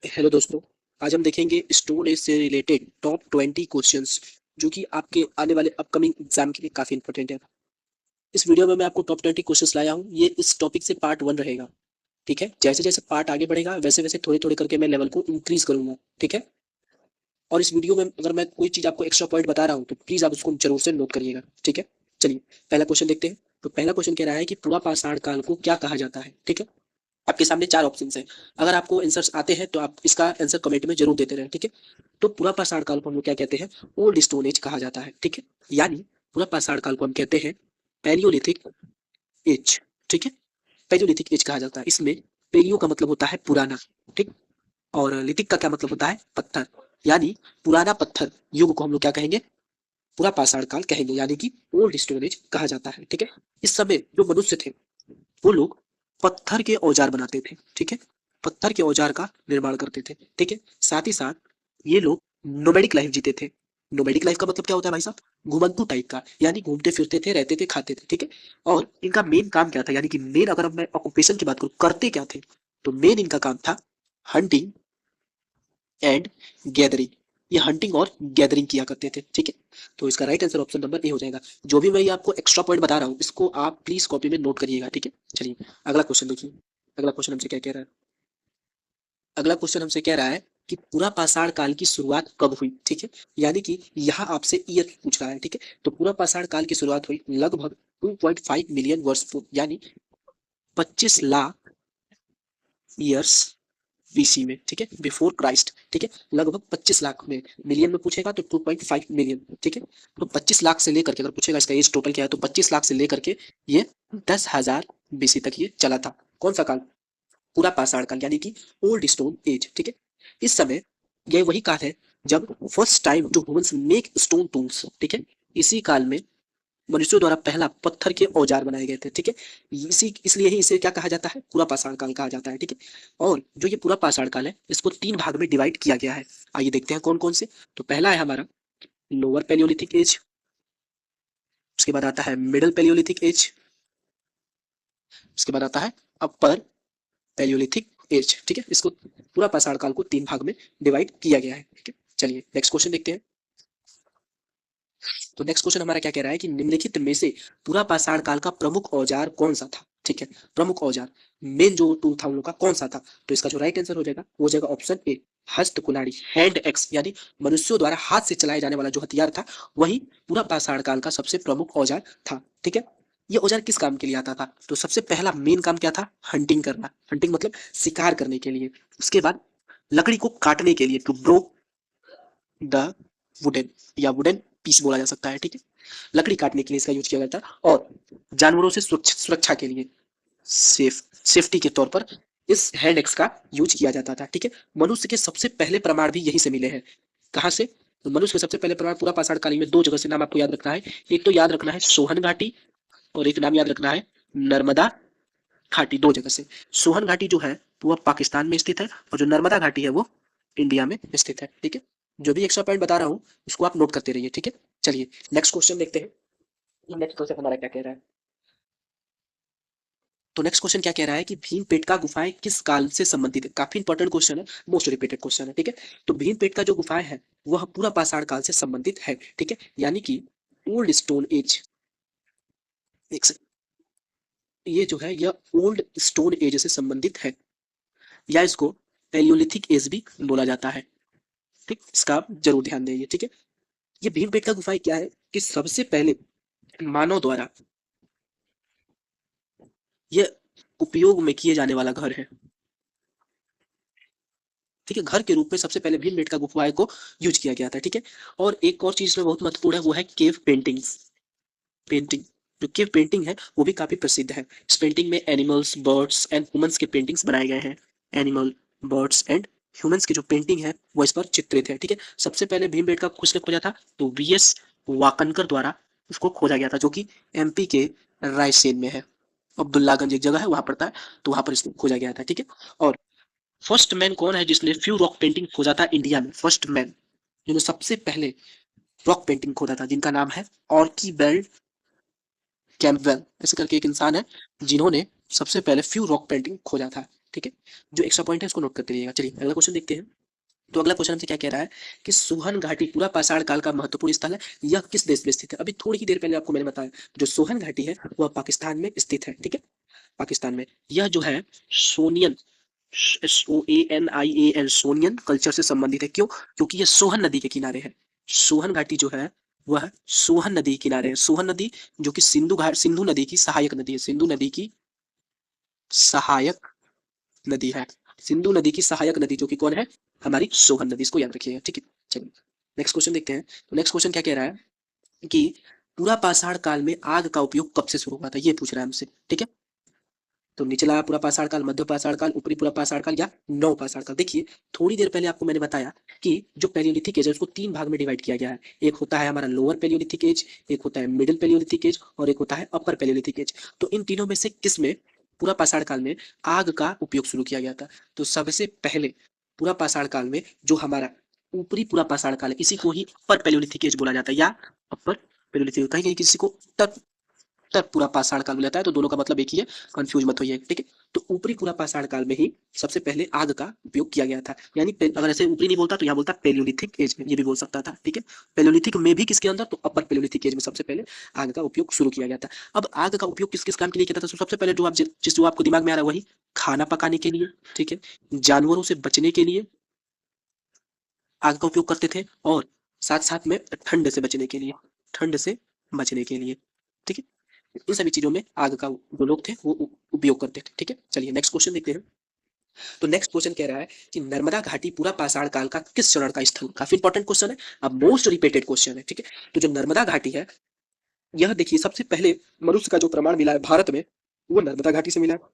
Hello दोस्तों। आज हम देखेंगे स्टोन एज से रिलेटेड टॉप 20 क्वेश्चंस जो कि आपके आने वाले अपकमिंग एग्जाम के लिए काफी इंपॉर्टेंट है। इस वीडियो में मैं आपको टॉप 20 क्वेश्चंस लाया हूँ। ये इस टॉपिक से पार्ट 1 रहेगा। ठीक है, जैसे जैसे पार्ट आगे बढ़ेगा वैसे वैसे थोड़े थोड़े करके मैं लेवल को इंक्रीज करूंगा। ठीक है, और इस वीडियो में अगर मैं कोई चीज आपको एक्स्ट्रा पॉइंट बता रहा हूँ तो प्लीज आप उसको जरूर से नोट करिएगा। ठीक है, चलिए पहला क्वेश्चन देखते हैं। तो पहला क्वेश्चन कह रहा है कि पूरा पाषाण काल को क्या कहा जाता है। ठीक है, आपके सामने चार ऑप्शंस हैं। अगर आपको आंसर्स आते हैं तो आप इसका आंसर कमेंट में जरूर देते रहें। ठीक है, तो पूरा पाषाण काल को हम लोग क्या कहते हैं? ओल्ड स्टोन एज कहा जाता है। ठीक है, यानी पूरा पाषाण काल को हम कहते हैं पैलियोलिथिक एज। ठीक है, पैलियोलिथिक एज कहा जाता है। इसमें पेलियो का मतलब होता है पुराना, ठीक, और लिथिक का क्या मतलब होता है? पत्थर, यानी पुराना पत्थर युग को हम लोग क्या कहेंगे? पूरा पाषाण काल कहेंगे, यानी कि ओल्ड स्टोन एज कहा जाता है। ठीक है, इस समय जो मनुष्य थे वो लोग पत्थर के औजार बनाते थे। ठीक है, पत्थर के औजार का निर्माण करते थे। ठीक है, साथ ही साथ ये लोग नोमैडिक लाइफ जीते थे। नोमैडिक लाइफ का मतलब क्या होता है भाई साहब? घुमंतू टाइप का, यानी घूमते फिरते थे, रहते थे, खाते थे। ठीक है, और इनका मेन काम क्या था, यानी कि मेन अगर मैं ऑक्यूपेशन की बात करूं करते क्या थे, तो मेन इनका काम था हंटिंग एंड गैदरिंग। ये हंटिंग और गैदरिंग किया करते थे। ठीक है, तो इसका right answer option number A हो जाएगा। जो भी मैं ये आपको एक्स्ट्रा पॉइंट बता रहा हूँ इसको आप प्लीज कॉपी में नोट करिएगा। ठीक है, चलिए अगला क्वेश्चन देखिए। अगला क्वेश्चन हमसे क्या कह रहा है? अगला क्वेश्चन हमसे कह रहा है कि पूरा पाषाण काल की शुरुआत कब हुई। ठीक है, यानी कि यहाँ आपसे ईयर पूछ रहा है। ठीक है, तो पूरा पाषाण काल की शुरुआत हुई लगभग 2.5 मिलियन वर्ष पूर्व, यानी 25 लाख ईयर्स बीसी में। ठीक है, बिफोर क्राइस्ट। ठीक है, लगभग 25 लाख में। मिलियन में पूछेगा तो 2.5 मिलियन। ठीक है, तो 25 लाख से लेकर के, अगर पूछेगा इसका एज टोटल क्या है, तो 25 लाख से लेकर के ये 10,000 बीसी तक ये चला था। कौन सा काल? पूरा पाषाण काल, यानी कि ओल्ड स्टोन एज। ठीक है, इस समय यह वही काल है जब first time two humans make stone tools. ठीक है, इसी काल में मनुष्यों द्वारा पहला पत्थर के औजार बनाए गए थे। ठीक है, इसी इसलिए ही इसे क्या कहा जाता है? पूरा पाषाण काल कहा जाता है। ठीक है, और जो ये पूरा पाषाण काल है इसको 3 भाग में डिवाइड किया गया है। आइए देखते हैं कौन कौन से। तो पहला है हमारा लोअर पैलियोलिथिक एज, उसके बाद आता है मिडल पैलियोलिथिक एज, उसके बाद आता है अपर पैलियोलिथिक एज। ठीक है, इसको पूरा पाषाण काल को 3 भाग में डिवाइड किया गया है। ठीक है, चलिए नेक्स्ट क्वेश्चन देखते हैं। तो नेक्स्ट क्वेश्चन हमारा क्या कह रहा है कि निम्नलिखित में से पूरा पाषाण काल का प्रमुख औजार कौन सा था? ठीक है, प्रमुख औजार, मेन जो टूल था उन लोग का कौन सा था? तो इसका जो राइट आंसर हो जाएगा वो हो जाएगा ऑप्शन ए, हस्त कुल्हाड़ी, हैंड एक्स, यानी मनुष्यों द्वारा हाथ से चलाए जाने वाला जो हथियार था वही पूरा पाषाण काल का सबसे प्रमुख औजार था। ठीक है, ये औजार किस काम के लिए आता था? तो सबसे पहला मेन काम क्या था? हंटिंग करना। हंटिंग मतलब शिकार करने के लिए। उसके बाद लकड़ी को काटने के लिए, टू ब्रो द वुडन, या वुडन पीस बोला जा सकता है। ठीक है, लकड़ी काटने के लिए इसका यूज किया जाता है, और जानवरों से सुरक्षा के लिए, सेफ्टी के तौर पर इस हैंड एक्स का यूज किया जाता था। ठीक है, मनुष्य के सबसे पहले प्रमाण भी यहीं से मिले हैं। कहाँ से? तो मनुष्य के सबसे पहले प्रमाण पूरा पाषाण काल में 2 जगह से नाम आपको याद रखना है। एक तो याद रखना है सोहन घाटी, और एक नाम याद रखना है नर्मदा घाटी। 2 जगह से। सोहन घाटी जो है वो पाकिस्तान में स्थित है, और जो नर्मदा घाटी है वो इंडिया में स्थित है। ठीक है, जो भी एक्स्ट्रा पॉइंट बता रहा हूँ उसको आप नोट करते रहिए। ठीक है, चलिए नेक्स्ट क्वेश्चन देखते हैं। नेक्स्ट क्वेश्चन हमारा क्या कह रहा है? तो नेक्स्ट क्वेश्चन क्या कह रहा है कि भीमपेटका गुफाएं किस काल से संबंधित है? काफी इंपॉर्टेंट क्वेश्चन है, मोस्ट रिपीटेड क्वेश्चन है। ठीक है, तो भीमपेटका जो गुफाएं है वह पूरा पाषाण काल से संबंधित है। ठीक है, यानी कि ओल्ड स्टोन एज, एक से, ये जो है यह ओल्ड स्टोन एज से संबंधित है, या इसको पैलियोलिथिक एज भी बोला जाता है। ठीक, इसका आप जरूर ध्यान देंगे। ठीक है, ये भीमपेटका गुफाएं क्या है कि सबसे पहले मानव द्वारा ये उपयोग में किए जाने वाला घर है। ठीक है, घर के रूप में सबसे पहले भीमबेटका गुफाएं को यूज किया गया था। ठीक है, और एक और चीज में बहुत महत्वपूर्ण है वो है केव पेंटिंग्स। पेंटिंग, जो केव पेंटिंग है वो भी काफी प्रसिद्ध है। इस पेंटिंग में एनिमल्स, बर्ड्स एंड ह्यूमंस के पेंटिंग्स बनाए गए हैं। एनिमल, बर्ड्स एंड ह्यूमंस की जो पेंटिंग है वो इस पर चित्रित है। ठीक है, सबसे पहले भीमबेटका किसने खोजा था? तो वीएस वाकनकर द्वारा उसको खोजा गया था, जो कि एमपी के रायसेन में है। अब्दुल्लागंज एक जगह है वहां पड़ता है, तो वहां पर इसको खोजा गया था। ठीक है, और फर्स्ट मैन कौन है जिसने फ्यू रॉक पेंटिंग खोजा था इंडिया में? फर्स्ट मैन जिन्होंने सबसे पहले रॉक पेंटिंग खोजा था, जिनका नाम है ऑर्कीबेल्ड कैम्पवेल, ऐसे करके एक इंसान है जिन्होंने सबसे पहले फ्यू रॉक पेंटिंग खोजा था। ठीक है, जो एक्स्ट्रा पॉइंट है उसको नोट करते रहिएगा। चलिए अगला क्वेश्चन देखते हैं। तो अगला क्वेश्चन हमसे क्या कह रहा है कि सोहन घाटी पूरा पाषाण काल का महत्वपूर्ण स्थल है, यह किस देश में स्थित है। अभी थोड़ी ही देर पहले आपको मैंने बताया जो सोहन घाटी है वह पाकिस्तान में स्थित है। ठीक है, पाकिस्तान में। यह जो है सोनियन, SOANIAN, सोनियन कल्चर से संबंधित है। क्यों? क्योंकि यह सोहन नदी के किनारे है। सोहन घाटी जो है वह सोहन नदी के किनारे है। सोहन नदी जो कि सिंधु नदी की सहायक नदी है। सिंधु नदी की सहायक नदी है। सिंधु नदी की सहायक नदी जो कि कौन है? हमारी सोहन नदी। इसको याद रखिएगा। ठीक है, चलिए नेक्स्ट क्वेश्चन देखते हैं। तो नेक्स्ट क्वेश्चन क्या कह रहा है कि पूरा पाषाण काल में आग का उपयोग कब से शुरू हुआ था, ये पूछ रहा है हमसे। ठीक है, तो निचला पूरा पाषाण काल, मध्य पाषाण काल, ऊपरी पूरा पाषाण काल या नव पाषाण काल। देखिए थोड़ी देर पहले आपको मैंने बताया कि जो पैलियोलिथिक एज है उसको 3 भाग में डिवाइड किया गया है। एक होता है हमारा लोअर पैलियोलिथिक एज, एक होता है मिडिल पैलियोलिथिक एज और एक होता है अपर पैलियोलिथिक एज। तो इन तीनों में से किस में पूरा पाषाण काल में आग का उपयोग शुरू किया गया था? तो सबसे पहले पूरा पाषाण काल में जो हमारा ऊपरी पूरा पाषाण काल है इसी को ही अपर पैलियोलिथिक एज बोला जाता है या अपर पैलियोलिथिक। कहीं कहीं किसी को उत्तर पूरा पाषाण काल मिलाता है, तो दोनों का मतलब एक ही है, कंफ्यूज मत होइए। ठीक है, तो ऊपरी पूरा पाषाण काल में ही सबसे पहले आग का उपयोग किया गया था। यानी अगर ऐसे ऊपरी नहीं बोलता तो यहाँ बोलता पेलियोलिथिक एज में, ये भी बोल सकता था। ठीक है, पेलियोलिथिक में भी किसके अंदर? तो अपर पेलियोलिथिक एज में सबसे पहले आग का उपयोग शुरू किया गया था। अब आग का उपयोग किस किस काम के लिए किया था? तो सबसे पहले जो आपको दिमाग में आ रहा है वही खाना पकाने के लिए। ठीक है, जानवरों से बचने के लिए आग का उपयोग करते थे और साथ साथ में ठंड से बचने के लिए, ठंड से बचने के लिए। ठीक है, इन सभी चीजों में आग का जो लोग थे वो उपयोग करते थे। ठीक है, चलिए नेक्स्ट क्वेश्चन देखते हैं। तो नेक्स्ट क्वेश्चन कह रहा है कि नर्मदा घाटी पूरा पाषाण काल का किस चरण का स्थल? काफी इंपॉर्टेंट क्वेश्चन है, अब मोस्ट रिपीटेड क्वेश्चन है। ठीक है, तो जो नर्मदा घाटी है यह देखिए सबसे पहले मनुष्य का जो प्रमाण मिला है भारत में वो नर्मदा घाटी से मिला है।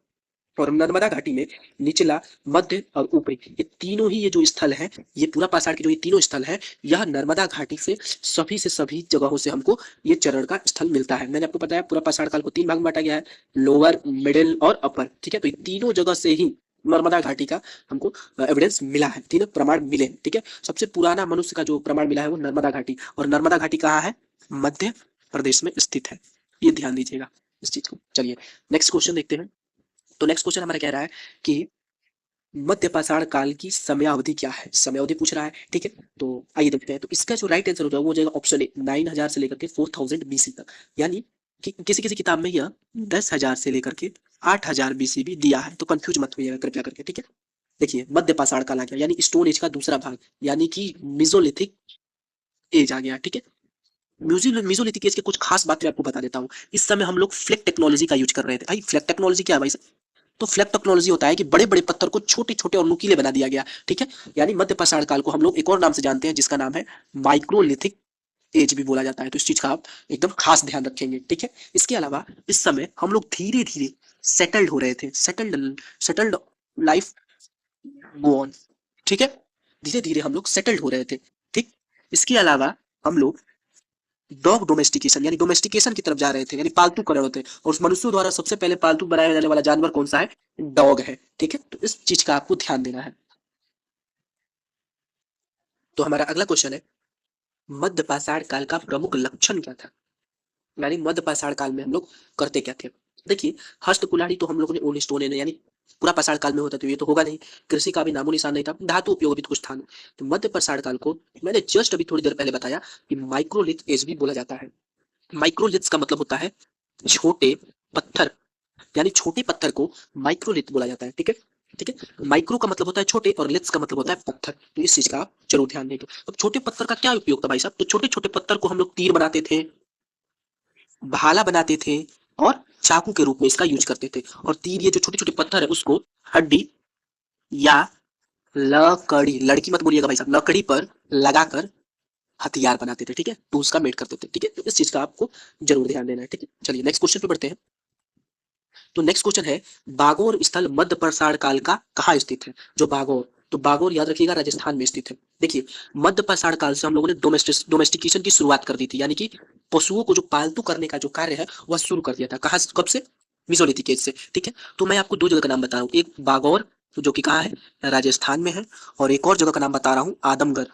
और नर्मदा घाटी में निचला, मध्य और ऊपरी ये तीनों ही ये जो स्थल है, ये पूरा पाषाण के जो ये तीनों स्थल है, यह नर्मदा घाटी से सभी जगहों से हमको ये चरण का स्थल मिलता है। मैंने आपको बताया पूरा पाषाण काल को 3 भाग में बांटा गया है, लोअर, मिडिल और अपर। ठीक है, तो ये तीनों जगह से ही नर्मदा घाटी का हमको एविडेंस मिला है, तीनों प्रमाण मिले हैं। ठीक है, सबसे पुराना मनुष्य का जो प्रमाण मिला है वो नर्मदा घाटी, और नर्मदा घाटी कहाँ है? मध्य प्रदेश में स्थित है। ये ध्यान दीजिएगा इस चीज को। चलिए नेक्स्ट क्वेश्चन देखते हैं। तो नेक्स्ट क्वेश्चन हमारा कह रहा है कि मध्य पाषाण काल की समयावधि क्या है? समयावधि पूछ रहा है। ठीक है, तो आइए देखते हैं। तो इसका जो राइट आंसर होता है वो हो जाएगा ऑप्शन ए, 9000 से लेकर के 4000 BC तक। यानी कि किसी किसी किताब में यह 10,000 से लेकर के 8,000 BC भी दिया है, तो कंफ्यूज मत होइएगा कृपया करके। ठीक है, देखिए मध्य पाषाण काल आ गया यानी स्टोन एज का दूसरा भाग, यानी कि मिजोलिथिक एज आ गया। ठीक है, मिजोलिथिक एज के कुछ खास बातें आपको बता देता हूँ। इस समय हम लोग फ्लैट टेक्नोलॉजी का यूज कर रहे थे। भाई फ्लैट टेक्नोलॉजी क्या है भाई? तो फ्लैट टेक्नोलॉजी होता है कि बड़े बड़े पत्थर को छोटे छोटे और नुकीले बना दिया गया। ठीक है, यानी मध्य पाषाण काल को हम लोग एक और नाम से जानते हैं जिसका नाम है माइक्रोलिथिक एज भी बोला जाता है। तो इस चीज का आप एकदम खास ध्यान रखेंगे। ठीक है, इसके अलावा इस समय हम लोग धीरे धीरे सेटल्ड हो रहे थे, settled settled life go on. ठीक है, धीरे धीरे हम लोग सेटल्ड हो रहे थे। ठीक, इसके अलावा हम लोग डॉग डोमेस्टिकेशन यानी डोमेस्टिकेशन की तरफ जा रहे थे, यानी पालतू कर रहे थे। और उस मनुष्यों द्वारा सबसे पहले पालतू बनाया जाने वाला जानवर कौन सा है? डॉग है। ठीक है, तो इस चीज का आपको ध्यान देना है। तो हमारा अगला क्वेश्चन है मध्य पाषाण काल का प्रमुख लक्षण क्या था? यानी मध्य पाषाण काल में हम लोग करते क्या थे? देखिए हस्त कुल्हाड़ी तो हम लोगों ने ओल्ड स्टोन यानी पूरा पाषाण काल में होता, तो ये तो होगा नहीं। कृषि का भी नामो निशान नहीं था, धातु उपयोग भी तो कुछ था नहीं। तो मध्य पाषाण काल को मैंने जस्ट अभी थोड़ी देर पहले बताया कि माइक्रोलिथ एज भी बोला जाता है। माइक्रोलिथ्स का मतलब होता है छोटे पत्थर, यानी छोटे पत्थर को माइक्रोलिथ बोला जाता है। ठीक है, ठीक है, माइक्रो का मतलब होता है छोटे और लिथ्स का मतलब होता है पत्थर। तो इस चीज का आप जरूर ध्यान देंगे। अब छोटे पत्थर का क्या उपयोग था भाई साहब? तो छोटे छोटे पत्थर को हम लोग तीर बनाते थे, भाला बनाते थे और चाकू के रूप में इसका यूज करते थे। और तीर, ये जो छोटे छोटे पत्थर है उसको हड्डी या लकड़ी, लड़की मत बोलिएगा भाई साहब, लकड़ी पर लगाकर हथियार बनाते थे। ठीक है, तो उसका मेड करते थे। ठीक है, तो इस चीज का आपको जरूर ध्यान देना है। ठीक है, चलिए नेक्स्ट क्वेश्चन पे बढ़ते हैं। तो नेक्स्ट क्वेश्चन है बागोर स्थल मध्य पाषाण काल का कहाँ स्थित है? जो बागोर, तो बागोर याद रखिएगा राजस्थान में स्थित है। देखिए मध्य पाषाण काल से हम लोगों ने डोमेस्टिकेशन की शुरुआत कर दी थी, यानी कि पशुओं को जो पालतू करने का जो कार्य है वह शुरू कर दिया था। कहाँ, कब से? मिजोलिथिक एज से। ठीक है, तो मैं आपको 2 जगह का नाम बता रहा हूँ, एक बागौर जो कि कहाँ है? राजस्थान में है, और एक और जगह का नाम बता रहा हूँ आदमगढ़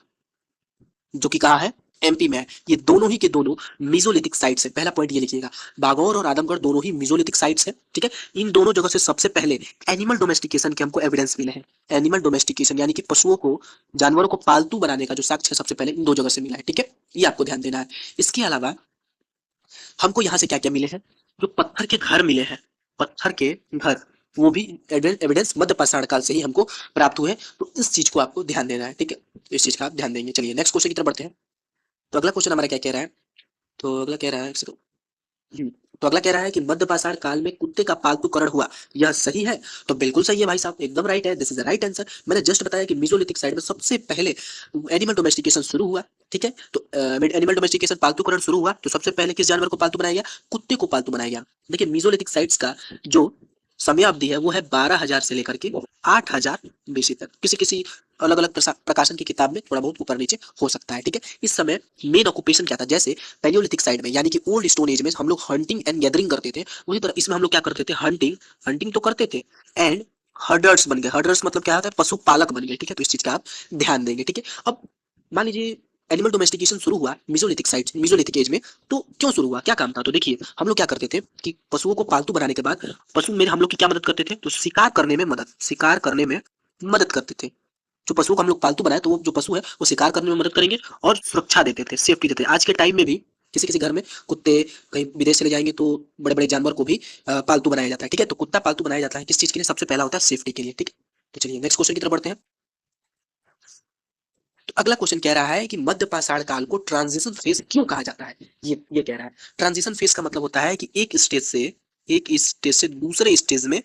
जो कि कहाँ है? एमपी में है। ये दोनों ही के दोनों मीजोलिथिक साइट्स है। पहला पॉइंट ये लिखिएगा, बागौर और आदमगढ़ दोनों ही मीजोलिथिक साइट्स है। ठीक है, इन दोनों जगह से सबसे पहले एनिमल डोमेस्टिकेशन के हमको एविडेंस मिले हैं। एनिमल डोमेस्टिकेशन यानी कि पशुओं को, जानवरों को पालतू बनाने का जो साक्ष्य है सबसे पहले इन दो जगह से मिला है। ठीक है, ये आपको ध्यान देना है। इसके अलावा हमको यहाँ से क्या क्या मिले हैं, जो पत्थर के घर मिले हैं, पत्थर के घर, वो भी एविडेंस मध्य पाषाण काल से ही हमको प्राप्त हुए। तो इस चीज को आपको ध्यान देना है। ठीक है, तो इस चीज का आप ध्यान देंगे। चलिए नेक्स्ट क्वेश्चन की तरफ बढ़ते हैं। तो अगला क्वेश्चन हमारा क्या कह रहा है, तो अगला कह रहा है हम्म, तो अगला कह रहा है कि मध्य पाषाण काल में कुत्ते का पालतूकरण हुआ, यह सही है? तो बिल्कुल सही है भाई साहब, एकदम राइट है। This is the right answer. मैंने जस्ट बताया कि मेसोलिथिक साइड में सबसे पहले एनिमल डोमेस्टिकेशन शुरू हुआ। ठीक है, तो एनिमल डोमेस्टिकेशन पालतूकरण शुरू हुआ तो सबसे पहले किस जानवर को पालतू बनाया गया? कुत्ते को पालतू बनाया गया। देखिए मेसोलिथिक साइट्स का जो समयावधि है वो है 12,000 से लेकर के 8,000 बीसी तक। किसी किसी अलग अलग प्रकाशन की किताब में थोड़ा बहुत ऊपर नीचे हो सकता है। ठीक है, इस समय मेन ऑक्यूपेशन क्या था, जैसे पैलियोलिथिक साइड में यानी कि ओल्ड स्टोन एज में हम लोग हंटिंग एंड गैदरिंग करते थे, उसी तरह इसमें हम लोग क्या करते थे, हंटिंग हंटिंग तो करते थे एंड हर्डर्स बन गए। हर्डर्स मतलब क्या होता है, पशुपालक बन गए। ठीक है, तो इस चीज का आप ध्यान देंगे। ठीक है, अब मान लीजिए एनिमल डोमेस्टिकेशन शुरू हुआ मेसोलिथिक साइड, मेसोलिथिक एज में, तो क्यों शुरू हुआ, क्या काम था? तो देखिए हम लोग क्या करते थे कि पशुओं को पालतू बनाने के बाद पशु में हम लोग की क्या मदद करते थे, तो शिकार करने में मदद करते थे। जो पशुओं को हम लोग पालतू बनाए तो वो जो पशु है वो शिकार करने में मदद करेंगे और सुरक्षा देते थे, सेफ्टी देते थे। आज के टाइम में भी किसी किसी घर में कुत्ते कहीं विदेश चले जाएंगे तो बड़े बड़े जानवर को भी पालतू बनाया जाता है। ठीक है, तो कुत्ता पालतू बनाया जाता है किस चीज के लिए? सबसे पहला होता है सेफ्टी के लिए। ठीक है, तो चलिए नेक्स्ट क्वेश्चन की तरफ बढ़ते हैं। तो अगला क्वेश्चन कह रहा है कि मध्य पाषाण काल को ट्रांजिशन फेज क्यों कहा जाता है? ये कह रहा है। ट्रांजिशन फेज का मतलब होता है कि एक स्टेज से दूसरे स्टेज में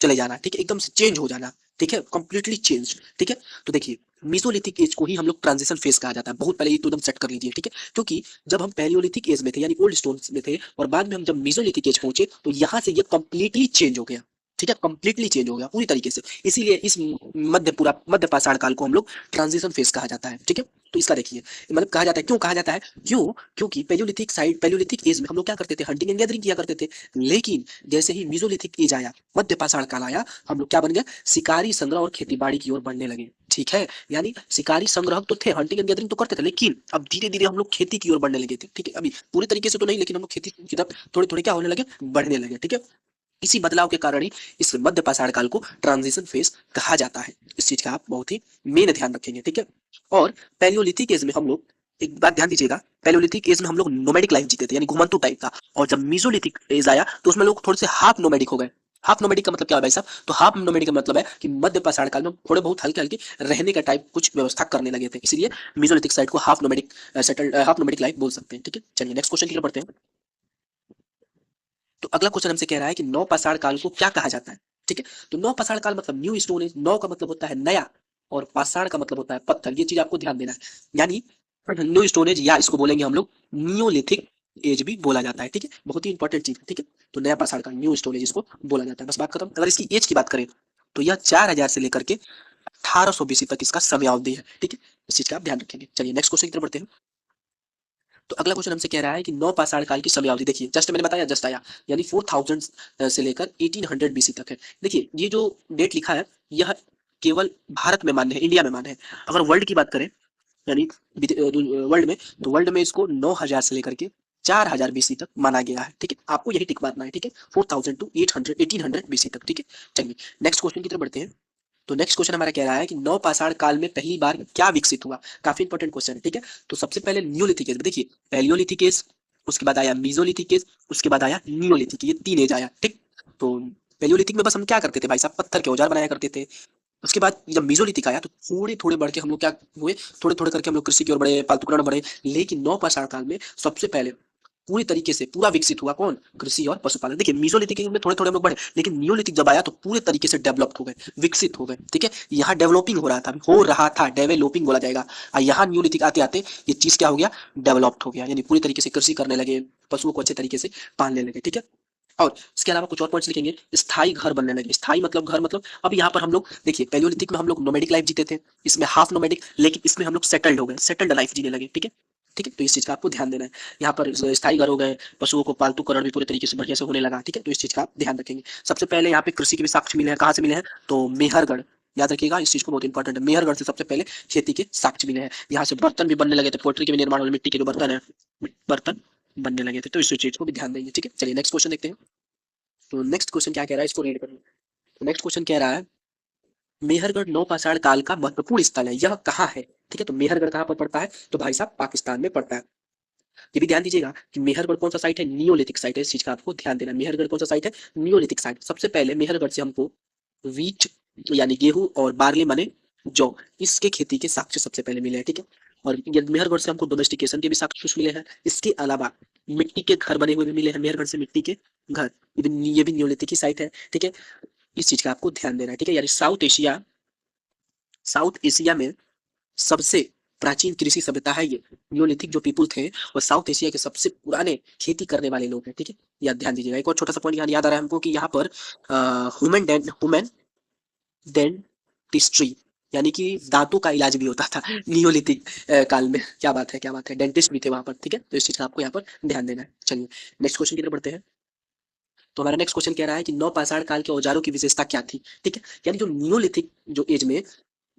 चले जाना। ठीक है, एकदम से चेंज हो जाना। ठीक है, कंप्लीटली चेंज। ठीक है, तो देखिए मेसोलिथिक एज को ही हम लोग ट्रांजिशन फेज कहा जाता है। बहुत पहले ये तो एकदम सेट कर लीजिए। ठीक है, क्योंकि जब हम पैलियोलिथिक एज में थे यानी ओल्ड स्टोन में थे और बाद में हम जब मेसोलिथिक एज पहुंचे तो यहाँ से ये कंप्लीटली चेंज हो गया। ठीक है, कंप्लीटली चेंज हो गया पूरी तरीके से। इसीलिए इस मध्य पाषाण काल को हम लोग ट्रांजिशन फेज कहा जाता है। ठीक है, तो इसका देखिए मतलब कहा जाता है, क्यों कहा जाता है? क्योंकि पैलियोलिथिक एज में हम लोग क्या करते थे, हंटिंग एंड गैदरिंग किया करते थे। लेकिन जैसे ही मेसोलिथिक एज आया, मध्य पाषाण काल आया, हम लोग क्या बन गए, शिकारी संग्रह और खेतीबाड़ी की ओर बढ़ने लगे। ठीक है, यानी शिकारी संग्रह तो थे, हंटिंग एंड गैदरिंग तो करते थे, लेकिन अब धीरे धीरे हम लोग खेती की ओर बढ़ने लगे थे। ठीक है, अभी पूरी तरीके से तो नहीं, लेकिन हम लोग खेती की तरफ थोड़े थोड़े क्या होने लगे, बढ़ने लगे। ठीक है, इसी बदलाव के कारण ही इस मध्य पाषाण काल को ट्रांजिशन फेज कहा जाता है। इस चीज का आप बहुत ही मेन ध्यान रखेंगे। ठीक है, और पैलियोलिथिक एज में हम लोग, एक बात ध्यान दीजिएगा, पैलियोलिथिक एज में हम लोग नोमैडिक लाइफ जीते थे यानी घुमंतु टाइप का। और जब मेसोलिथिक एज आया तो उसमें लोग थोड़े से हाफ नोमैडिक हो गए। हाफ नोमैडिक का मतलब क्या है भाई साहब? तो हाफ नोमैडिक का मतलब है कि मध्य पाषाण काल में थोड़े बहुत हल्के हल्के रहने का टाइप कुछ व्यवस्था करने लगे थे, इसलिए मेसोलिथिक साइड को half nomadic settled, half nomadic life बोल सकते हैं। ठीक है, चलिए नेक्स्ट क्वेश्चन की तरफ बढ़ते हैं। तो अगला क्वेश्चन हमसे कह रहा है कि नौ पाषाण काल को क्या कहा जाता है? ठीक है, तो नौ पाषाण काल मतलब न्यू स्टोन एज। नौ का मतलब होता है नया और पाषाण का मतलब होता है पत्थर। ये चीज आपको ध्यान देना है। यानी न्यू स्टोन एज या इसको बोलेंगे हम लोग नियोलिथिक एज भी बोला जाता है। ठीक है, बहुत ही इंपॉर्टेंट चीज है। ठीक है, तो नया पाषाण काल न्यू स्टोन एज इसको बोला जाता है। बस बात खत्म। अगर इसकी एज की बात करें तो यह 4,000 से लेकर के 1800 बीसी तक इसका समयावधि है। ठीक है, इस चीज का आप ध्यान रखेंगे। चलिए नेक्स्ट क्वेश्चन की तरफ बढ़ते हैं। तो अगला क्वेश्चन हमसे कह रहा है कि नौ पाषाण काल की समयावधि देखिए, जस्ट मैंने बताया, जस्ट आया, यानी 4000 से लेकर 1800 बीसी तक है। देखिए ये जो डेट लिखा है यह केवल भारत में मान्य है, इंडिया में मान्य है। अगर वर्ल्ड की बात करें यानी वर्ल्ड में, तो वर्ल्ड में इसको 9,000 से लेकर के 4,000 बीसी तक माना गया है। ठीक है, आपको यही टिक मारना है। ठीक है, 4000 टू 800 1800 बीसी तक। ठीक है, चलिए नेक्स्ट क्वेश्चन की तरफ बढ़ते हैं। तो नेक्स्ट क्वेश्चन हमारा कह रहा है कि नौ पाषाण काल में पहली बार क्या विकसित हुआ? काफी इंपॉर्टेंट क्वेश्चन है। ठीक है, तो सबसे पहले न्यूलिथिक एज, देखिए पैलियोलिथिक एज, उसके बाद आया मेसोलिथिक एज, उसके बाद आया नियोलिथिक, ये 3 एज आया। ठीक, तो पैलियोलिथिक में बस हम क्या करते थे भाई साहब, पत्थर के औजार बनाया करते थे। उसके बाद जब मेसोलिथिक आया तो थोड़े थोड़े बढ़ के हम लोग क्या हुए, थोड़े थोड़े करके हम लोग कृषि की ओर बढ़े, पालतूकरण बढ़े। लेकिन नौ पाषाण काल में सबसे पहले पूरी तरीके से पूरा विकसित हुआ कौन? कृषि और पशुपालन। देखिए मेसोलिथिक में थोड़े थोड़े हम लोग बढ़े, लेकिन नियोलिथिक जब आया तो पूरे तरीके से डेवलप्ड हो गए, विकसित हो गए। ठीक है, यहाँ डेवलपिंग हो रहा था, डेवलपिंग बोला जाएगा। और यहाँ नियोलिथिक आते आते ये चीज क्या हो गया, डेवलप्ड हो गया, यानी पूरी तरीके से कृषि करने लगे, पशुओं को अच्छे तरीके से पालने लगे। ठीक है, और इसके अलावा कुछ और पॉइंट्स लिखेंगे। स्थायी घर बनने लगे। स्थायी मतलब घर मतलब, अब यहाँ पर हम लोग देखिए पैलियोलिथिक में हम लोग नोमैडिक लाइफ जीते थे, इसमें हाफ नोमैडिक, लेकिन इसमें हम लोग सेटल्ड हो गए, सेटल्ड लाइफ जीने लगे। ठीक है, ठीक है, तो इस चीज का आपको ध्यान देना है। यहाँ पर स्थायी घर हो गए, पशुओं को पालतूकरण भी पूरे तरीके से बढ़िया से होने लगा। ठीक है, तो इस चीज का आप ध्यान रखेंगे। सबसे पहले यहाँ पे कृषि के भी साक्ष्य मिले हैं। कहाँ से मिले हैं? तो मेहरगढ़, याद रखिएगा, इस चीज को बहुत इंपॉर्टेंट है। मेहरगढ़ से सबसे पहले खेती के साक्ष्य मिले हैं, यहाँ से बर्तन भी बनने लगे थे, पोल्ट्री के भी निर्माण वाले मिट्टी के जो बर्तन है, बर्तन बनने लगे थे, तो इस चीज को भी ध्यान देंगे। ठीक है, चलिए नेक्स्ट क्वेश्चन देखते हैं। तो नेक्स्ट क्वेश्चन क्या कह रहा है, इसको रीड करिए। तो नेक्स्ट क्वेश्चन कह रहा है, मेहरगढ़ नौपाषाण काल का महत्वपूर्ण स्थल है, यह कहाँ है? ठीक है, तो मेहरगढ़ कहाँ पर पड़ता है? तो भाई साहब पाकिस्तान में पड़ता है। ये भी ध्यान दीजिएगा कि मेहरगढ़ कौन सा साइट है? नियोलिथिक साइट है, इस चीज का आपको ध्यान देना है। मेहरगढ़ कौन सा साइट है? Neolithic site. सबसे पहले मेहरगढ़ से हमको वीट यानी गेहूं और बार्ली माने जौ, इसके खेती के साक्ष्य सबसे पहले मिले हैं। ठीक है, और ये मेहरगढ़ से हमको डोमेस्टिकेशन के भी साक्ष्य मिले हैं। इसके अलावा मिट्टी के घर बने हुए भी मिले हैं, मेहरगढ़ से मिट्टी के घर, ये भी नियोलिथिक की साइट है। ठीक है, इस चीज का आपको ध्यान देना है। ठीक है, यानी साउथ एशिया में सबसे प्राचीन कृषि सभ्यता है ये। नियोलिथिक जो पीपुल थे वो साउथ एशिया के सबसे पुराने खेती करने वाले लोग हैं। ठीक है, याद ध्यान दीजिएगा। एक और छोटा सा पॉइंट यहाँ याद आ रहा है हमको कि यहाँ पर ह्यूमन डेंटिस्ट्री यानी कि दांतों का इलाज भी होता था नियोलिथिक काल में। क्या बात है, क्या बात है, डेंटिस्ट भी थे वहां पर। ठीक है, तो इस चीज का आपको यहाँ पर ध्यान देना है। चलिए नेक्स्ट क्वेश्चन की तरफ बढ़ते हैं। तो हमारा नेक्स्ट क्वेश्चन कह रहा है कि नवपाषाण काल के औजारों की विशेषता क्या थी? ठीक है, यानी जो नियोलिथिक जो एज में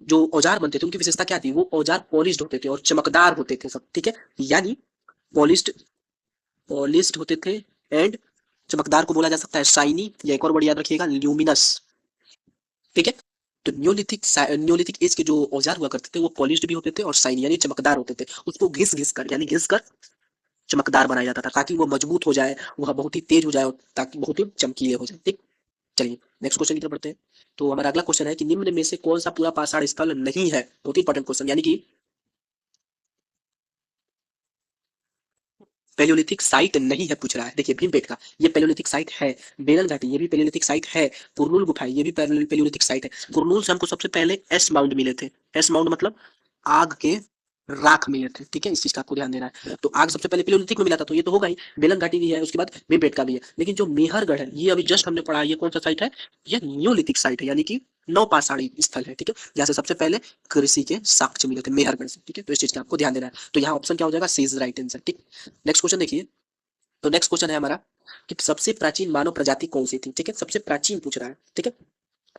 जो औजार बनते थे उनकी विशेषता क्या थी? वो औजार पॉलिश्ड होते थे और चमकदार होते थे सब। ठीक है, यानी पॉलिश्ड पॉलिश्ड होते थे एंड चमकदार को बोला जा सकता है शाइनी, या एक और वर्ड याद रखिएगा, ल्यूमिनस। ठीक है, तो न्योलिथिक एज के जो औजार हुआ करते थे वो पॉलिश्ड भी होते थे और शाइनी यानी चमकदार होते थे। उसको घिस घिस कर यानी घिस कर चमकदार बनाया जाता था ताकि वो मजबूत हो जाए, वह बहुत ही तेज हो जाए और ताकि बहुत ही चमकीले हो जाए। ठीक, चलिए नेक्स्ट क्वेश्चन की तरफ बढ़ते हैं। तो हमारा अगला क्वेश्चन है कि निम्न में से कौन सा पूरा पाषाण स्थल नहीं है? बहुत ही इंपॉर्टेंट क्वेश्चन, यानी कि पेलियोलिथिक साइट नहीं है पूछ रहा है। देखिए भीमपेटका ये पेलियोलिथिक साइट है, बेलन घाटी ये भी पेलियोलिथिक साइट है, कुरनूल गुफा ये भी पेलियोलिथिक साइट है। कुरनूल से हमको सबसे पहले एस माउंट मिले थे। एस माउंट मतलब आग के राख मिले थे। ठीक है, इस चीज का आपको ध्यान देना है। तो आग सबसे पहले पेलियोलिथिक में मिला था, तो ये तो होगा ही। बेलन घाटी भी है, उसके बाद भीमपेटका भी है। लेकिन जो मेहरगढ़ है ये अभी जस्ट हमने पढ़ा, ये कौन सा साइट है? ये नियोलिथिक साइट है, यानी कि नवपाषाणी स्थल है। ठीक है, जहाँ से सबसे पहले कृषि के साक्ष्य मिले थे मेहरगढ़ से। ठीक है, तो इस चीज का आपको ध्यान देना है। तो यहाँ ऑप्शन क्या हो जाएगा? सी इज राइट आंसर। ठीक, नेक्स्ट क्वेश्चन देखिए। तो नेक्स्ट क्वेश्चन है हमारा कि सबसे प्राचीन मानव प्रजाति कौन सी थी? ठीक है, सबसे प्राचीन पूछ रहा है। ठीक है,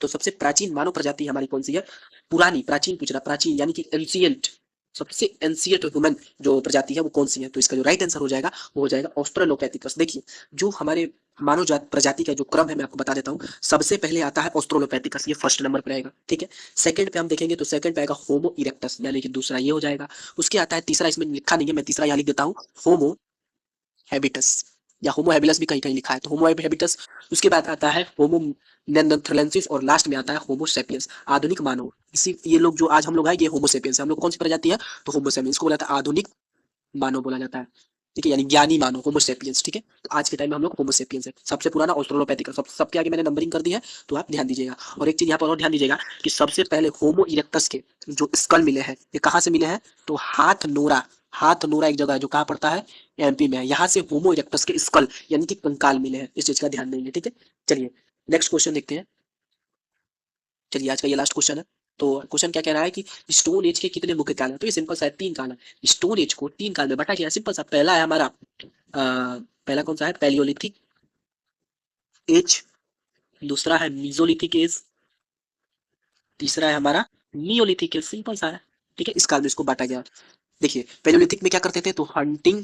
तो सबसे प्राचीन मानव प्रजाति हमारी कौन सी है? पुरानी, प्राचीन पूछ रहा, प्राचीन यानी कि एंशियंट, सबसे एंशियंट ह्यूमन जो प्रजाति है वो कौन सी है? तो इसका जो राइट आंसर हो जाएगा वो हो जाएगा ऑस्ट्रेलोपैथिकस। देखिए जो हमारे मानव जात प्रजाति का जो क्रम है मैं आपको बता देता हूँ। सबसे पहले आता है ऑस्ट्रेलोपैथिकस, ये फर्स्ट नंबर पर रहेगा। ठीक है, सेकंड पे हम देखेंगे तो सेकंड पे आएगा होमो इरेक्टस, यानी कि दूसरा ये हो जाएगा। उसके आता है तीसरा, इसमें लिखा नहीं है, मैं तीसरा यहाँ लिख देता हूँ, होमो हैबिटस, या होमो हैबिलस भी कहीं कहीं लिखा है, तो होमो हैबिटस। उसके बाद आता है होमो नेanderthalensis और लास्ट में आता है होमो सेपियंस, आधुनिक मानव। इसी ये लोग जो आज हम लोग हैं ये होमो सेपियंस है। हम लोग कौन सी प्रजाति है? तो होमो सेपियंस को बोला जाता है आधुनिक मानव बोला जाता है। ठीक है, यानी ज्ञानी मानव, होमो सेपियंस। ठीक है, तो आज के टाइम में हम लोग होमो सेपियंस है। सबसे पुराना ऑस्ट्रेलोपैथिकस, सबके आगे मैंने नंबरिंग कर दी है, तो आप ध्यान दीजिएगा। और एक चीज यहाँ पर और ध्यान दीजिएगा कि सबसे पहले होमो इरेक्टस के जो स्कल मिले हैं ये कहाँ से मिले हैं? तो हाथ नोरा एक जगह है जो कहाँ पड़ता है? एमपी में है। यहाँ से होमो इरेक्टस के स्कल यानी कि कंकाल मिले हैं, इस चीज का ध्यान देंगे। ठीक है, चलिए नेक्स्ट क्वेश्चन देखते हैं। चलिए आज का ये लास्ट क्वेश्चन है। तो क्वेश्चन क्या कह रहा है कि स्टोन एज के कितने मुख्य काल हैं? तो ये सिंपल सा है, 3 काल है। स्टोन एज को 3 काल में बांटा गया, सिंपल सा। पहला है हमारा पहला कौन सा है? पैलियोलिथिक एज, दूसरा है मीजोलिथिक एज, तीसरा है हमारा नियोलिथिक एज। सिंपल सा है। ठीक है, इस काल में इसको बांटा गया। देखिए पैलियोलिथिक में क्या करते थे? तो हंटिंग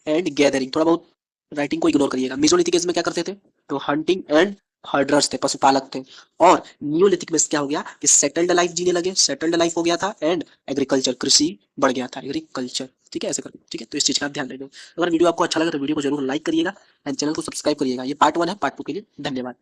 एंड गैदरिंग, थोड़ा बहुत राइटिंग को इग्नोर करिएगा। मेसोलिथिक एज में क्या करते थे? तो हंटिंग एंड हर्डर्स थे, पशुपालक थे। और नियोलिथिक में क्या हो गया कि सेटल्ड लाइफ जीने लगे, सेटल्ड लाइफ हो गया था, एंड एग्रीकल्चर, कृषि बढ़ गया था, एग्रीकल्चर। ठीक है, ऐसे करके। ठीक है, तो इस चीज का आप ध्यान रखिएगा। अगर वीडियो आपको अच्छा लगा तो वीडियो को जरूर लाइक करिएगा एंड चैनल को सब्सक्राइब करिएगा। ये पार्ट 1 है, पार्ट 2 के लिए धन्यवाद।